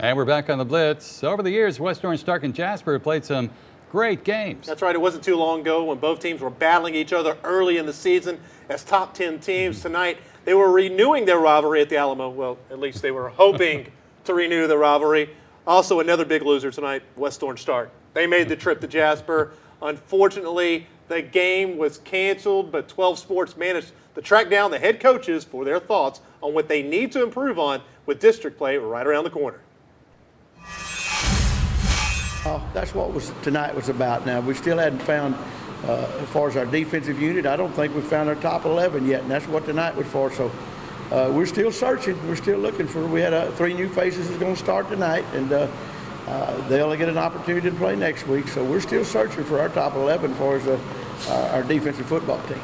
And we're back on the Blitz. Over the years, West Orange, Stark, and Jasper have played some great games. That's right. It wasn't too long ago when both teams were battling each other early in the season as top 10 teams. Tonight, they were renewing their rivalry at the Alamo. Well, at least they were hoping to renew the rivalry. Also, another big loser tonight, West Orange Stark. They made the trip to Jasper. Unfortunately, the game was canceled, but 12 Sports managed to track down the head coaches for their thoughts on what they need to improve on with district play right around the corner. That's what tonight was about. Now, we still hadn't found, as far as our defensive unit, I don't think we've found our top 11 yet, and that's what tonight was for. So we're still searching. We're still looking for. We had 3 new faces that's going to start tonight, and they'll get an opportunity to play next week. So we're still searching for our top 11 as far as our defensive football team.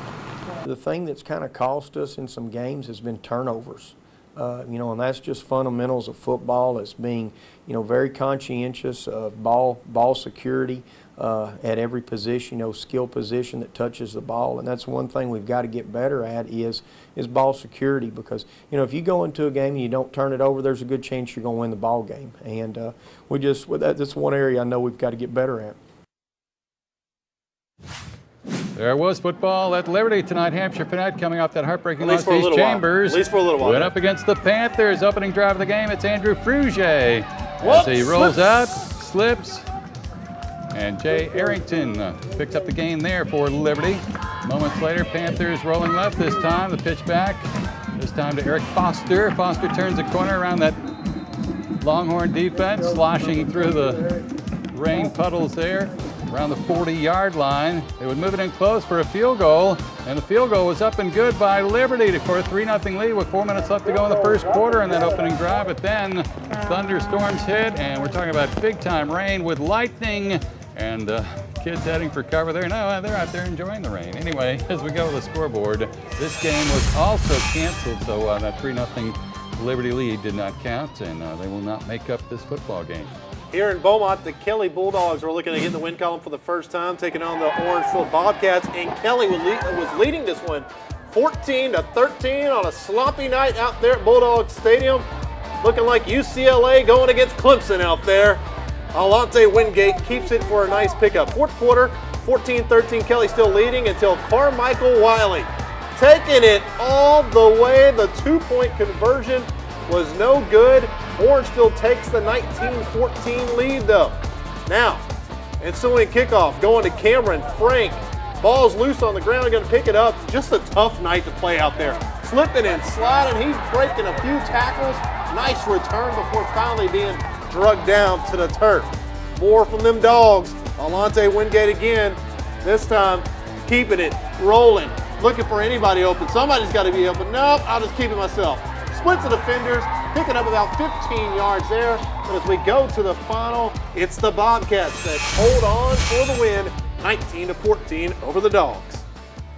The thing that's kind of cost us in some games has been turnovers. And that's just fundamentals of football, as being, very conscientious of ball security at every position, skill position that touches the ball. And that's one thing we've got to get better at is ball security, because, if you go into a game and you don't turn it over, there's a good chance you're going to win the ball game. And that's one area I know we've got to get better at. There was football at Liberty tonight. Hampshire Fanatic coming off that heartbreaking loss to East Chambers. At least for a little while. Went up against the Panthers. Opening drive of the game, it's Andrew Frugier. As he rolls out, slips, and Jay Arrington picks up the gain there for Liberty. Moments later, Panthers rolling left this time. The pitch back, this time to Eric Foster. Foster turns the corner around that Longhorn defense, sloshing through the rain puddles there. Around the 40-yard line. They would move it in close for a field goal, and the field goal was up and good by Liberty for a 3-0 lead with 4 minutes left to go in the first quarter in that opening drive. But then thunderstorms hit, and we're talking about big-time rain with lightning, and kids heading for cover there. No, they're out there enjoying the rain. Anyway, as we go to the scoreboard, this game was also canceled, so that 3-0 Liberty lead did not count, and they will not make up this football game. Here in Beaumont, the Kelly Bulldogs are looking to get in the win column for the first time, taking on the Orangeville Bobcats, and Kelly was leading this one 14-13 on a sloppy night out there at Bulldog Stadium. Looking like UCLA going against Clemson out there. Alante Wingate keeps it for a nice pickup. Fourth quarter, 14-13, Kelly still leading until Carmichael Wiley taking it all the way. The 2-point conversion was no good. Orangeville takes the 19-14 lead, though. Now, ensuing kickoff going to Cameron Frank. Ball's loose on the ground, going to pick it up. Just a tough night to play out there. Slipping and sliding. He's breaking a few tackles. Nice return before finally being drugged down to the turf. More from them dogs. Alante Wingate again. This time, keeping it rolling. Looking for anybody open. Somebody's got to be open. Nope, I'll just keep it myself. Splits the defenders, picking up about 15 yards there. But as we go to the final, it's the Bobcats that hold on for the win, 19-14 over the Dogs.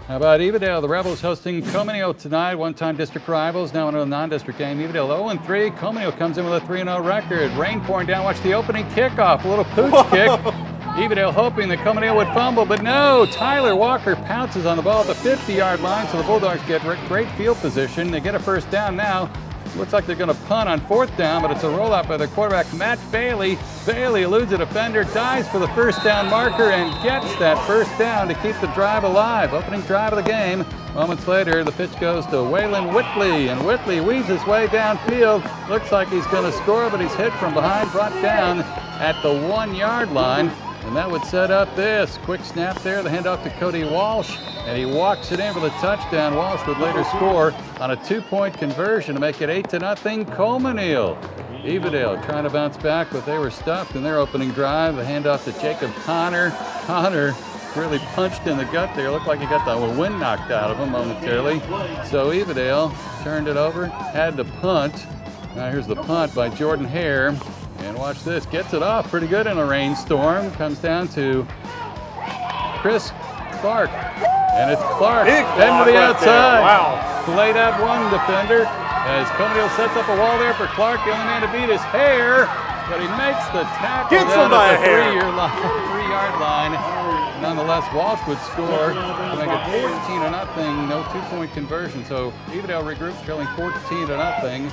How about Evadale? The Rebels hosting Cominio tonight, one-time district rivals, now in a non-district game. Evadale 0-3. Cominio comes in with a 3-0 record. Rain pouring down. Watch the opening kickoff. A little pooch kick. Evadale hoping that Cominio would fumble, but no. Tyler Walker pounces on the ball at the 50-yard line, so the Bulldogs get great field position. They get a first down now. Looks like they're going to punt on 4th down, but it's a rollout by their quarterback, Matt Bailey. Bailey eludes a defender, dives for the first down marker, and gets that first down to keep the drive alive. Opening drive of the game. Moments later, the pitch goes to Waylon Whitley, and Whitley weaves his way downfield. Looks like he's going to score, but he's hit from behind, brought down at the 1-yard line. And that would set up this. Quick snap there, the handoff to Cody Walsh, and he walks it in for the touchdown. Walsh would later score on a 2-point conversion to make it 8-0 Cominio. Evadale trying to bounce back, but they were stuffed in their opening drive. The handoff to Jacob Connor. Connor really punched in the gut there. Looked like he got the wind knocked out of him momentarily. So Evadale turned it over, had to punt. Now here's the punt by Jordan Hare. And watch this, gets it off pretty good in a rainstorm. Comes down to Chris Clark. And it's Clark into the outside. Wow. Played out one defender as Cominio sets up a wall there for Clark. The only man to beat is Hare, but he makes the tackle down at the 3-yard line. Nonetheless, Walsh would score to make it 14-0. No 2-point conversion. So Evadale regroups, trailing 14-0. They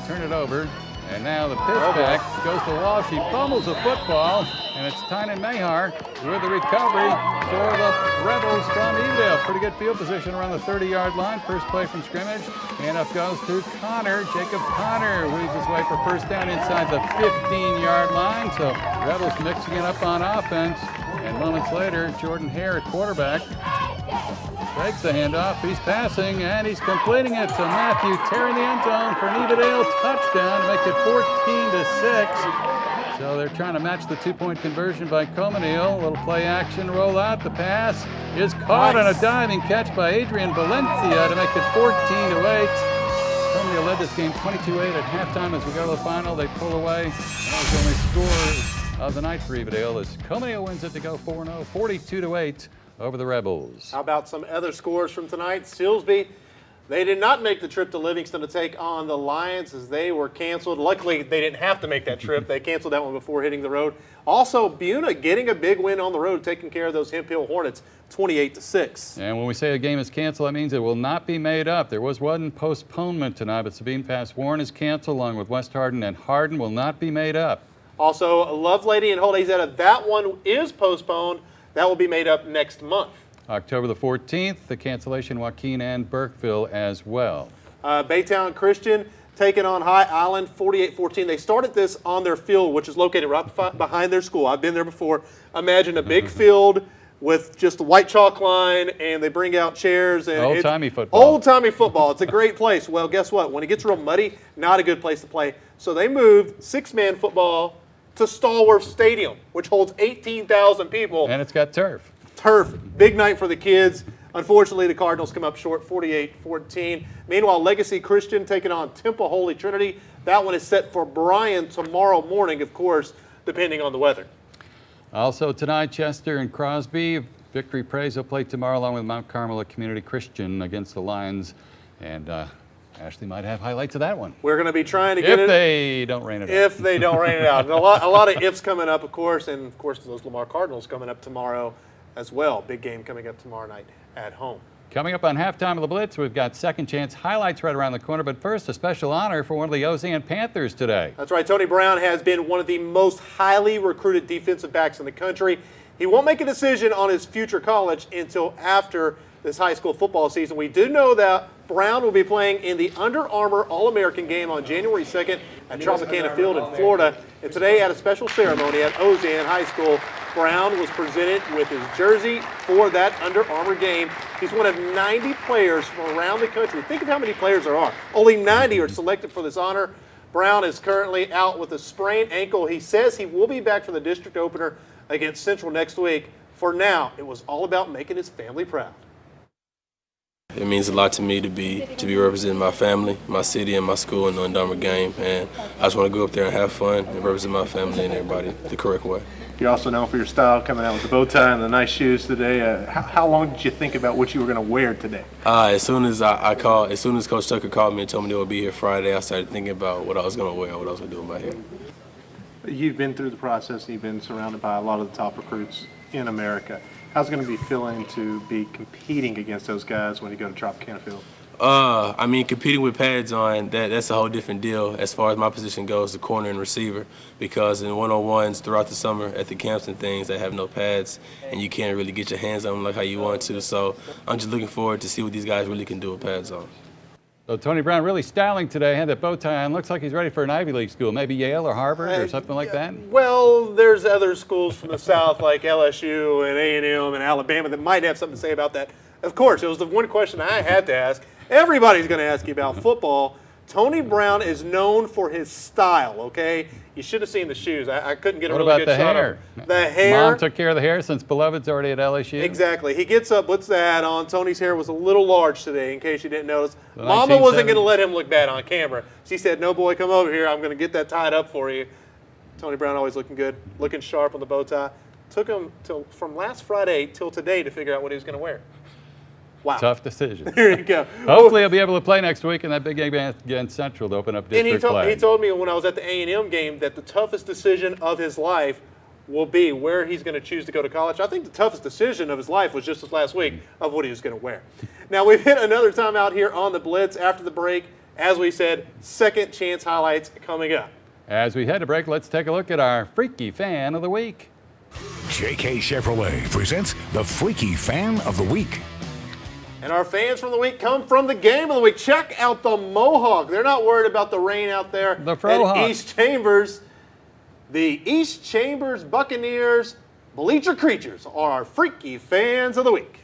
turn it over. And now the pitch back goes to Walsh. He fumbles the football, and it's Tynan Mahar with the recovery for the Rebels from Evadale. Pretty good field position around the 30-yard line. First play from scrimmage. Handoff goes to Connor. Jacob Connor weaves his way for first down inside the 15-yard line. So Rebels mixing it up on offense. And moments later, Jordan Hare at quarterback takes the handoff. He's passing, and he's completing it to Matthew Terry in the end zone for an Evadale touchdown to make it 14-6. So they're trying to match the two-point conversion by Cominale. A little play action rollout. The pass is caught on a diving catch by Adrian Valencia to make it 14-8. Cominale led this game 22-8 at halftime. As we go to the final, they pull away. That was the only score of the night for Evadale as Cominale wins it to go 4-0, 42-8 over the Rebels. How about some other scores from tonight? Silsbee, they did not make the trip to Livingston to take on the Lions as they were canceled. Luckily, they didn't have to make that trip. They canceled that one before hitting the road. Also, Buna getting a big win on the road, taking care of those Hemp Hill Hornets, 28-6. And when we say a game is canceled, that means it will not be made up. There was one postponement tonight, but Sabine Pass Warren is canceled along with West Hardin, and Hardin will not be made up. Also, Lovelady and Holt Azetta, that one is postponed. That will be made up next month. October the 14th, the cancellation, Joaquin and Burkeville as well. Baytown Christian taking on High Island 48-14. They started this on their field, which is located right behind their school. I've been there before. Imagine a big field with just a white chalk line, and they bring out chairs. And old-timey football. Old-timey football. It's a great place. Well, guess what? When it gets real muddy, not a good place to play. So they moved six-man football to Stallworth Stadium, which holds 18,000 people. And it's got turf. Turf, big night for the kids. Unfortunately, the Cardinals come up short, 48-14. Meanwhile, Legacy Christian taking on Temple Holy Trinity. That one is set for Bryan tomorrow morning, of course, depending on the weather. Also tonight, Chester and Crosby. Victory Praise will play tomorrow along with Mount Carmel Community Christian against the Lions. And Ashley might have highlights of that one. We're going to be trying to get it. If they don't rain it out. If they don't rain it out. And a lot of ifs coming up, of course. And, of course, those Lamar Cardinals coming up tomorrow as well. Big game coming up tomorrow night at home. Coming up on halftime of the Blitz, we've got second chance highlights right around the corner. But first, a special honor for one of the Ozan Panthers today. That's right. Tony Brown has been one of the most highly recruited defensive backs in the country. He won't make a decision on his future college until after this high school football season. We do know that Brown will be playing in the Under Armour All-American game on January 2nd at Tropicana Field in Florida. And today at a special ceremony at Ozan High School, Brown was presented with his jersey for that Under Armour game. He's one of 90 players from around the country. Think of how many players there are. Only 90 are selected for this honor. Brown is currently out with a sprained ankle. He says he will be back for the district opener against Central next week. For now, it was all about making his family proud. It means a lot to me to be representing my family, my city, and my school in the Under Armour game. And I just want to go up there and have fun and represent my family and everybody the correct way. You're also known for your style, coming out with the bow tie and the nice shoes today. How long did you think about what you were going to wear today? As soon as Coach Tucker called me and told me they would be here Friday, I started thinking about what I was going to wear, what I was going to do with my hair. You've been through the process, and you've been surrounded by a lot of the top recruits in America. How's it going to be feeling to be competing against those guys when you go to Tropicana Field? Competing with pads on, that's a whole different deal as far as my position goes, the corner and receiver, because in one-on-ones throughout the summer at the camps and things, they have no pads, and you can't really get your hands on them like how you want to. So I'm just looking forward to see what these guys really can do with pads on. So Tony Brown really styling today, had that bow tie on. Looks like he's ready for an Ivy League school, maybe Yale or Harvard or something like that. Well, there's other schools from the South like LSU and A&M and Alabama that might have something to say about that. Of course, it was the one question I had to ask. Everybody's going to ask you about football. Tony Brown is known for his style, okay? You should have seen the shoes. I couldn't get a really good shot of the hair. Mom took care of the hair since Beloved's already at LSU. Exactly. He gets up, puts the hat on. Tony's hair was a little large today, in case you didn't notice. Mama wasn't going to let him look bad on camera. She said, no, boy, come over here. I'm going to get that tied up for you. Tony Brown always looking good, looking sharp on the bow tie. Took him from last Friday till today to figure out what he was going to wear. Wow. Tough decision. There you go. Hopefully he'll be able to play next week in that big game against Central to open up district play. And he told me when I was at the A&M game that the toughest decision of his life will be where he's going to choose to go to college. I think the toughest decision of his life was just this last week of what he was going to wear. Now, we've hit another timeout here on the Blitz after the break. As we said, second chance highlights coming up. As we head to break, let's take a look at our Freaky Fan of the Week. JK Chevrolet presents the Freaky Fan of the Week. And our fans from the week come from the game of the week. Check out the Mohawk. They're not worried about the rain out there The Frohawk. at East Chambers. The East Chambers Buccaneers Bleacher Creatures are our Freaky Fans of the Week.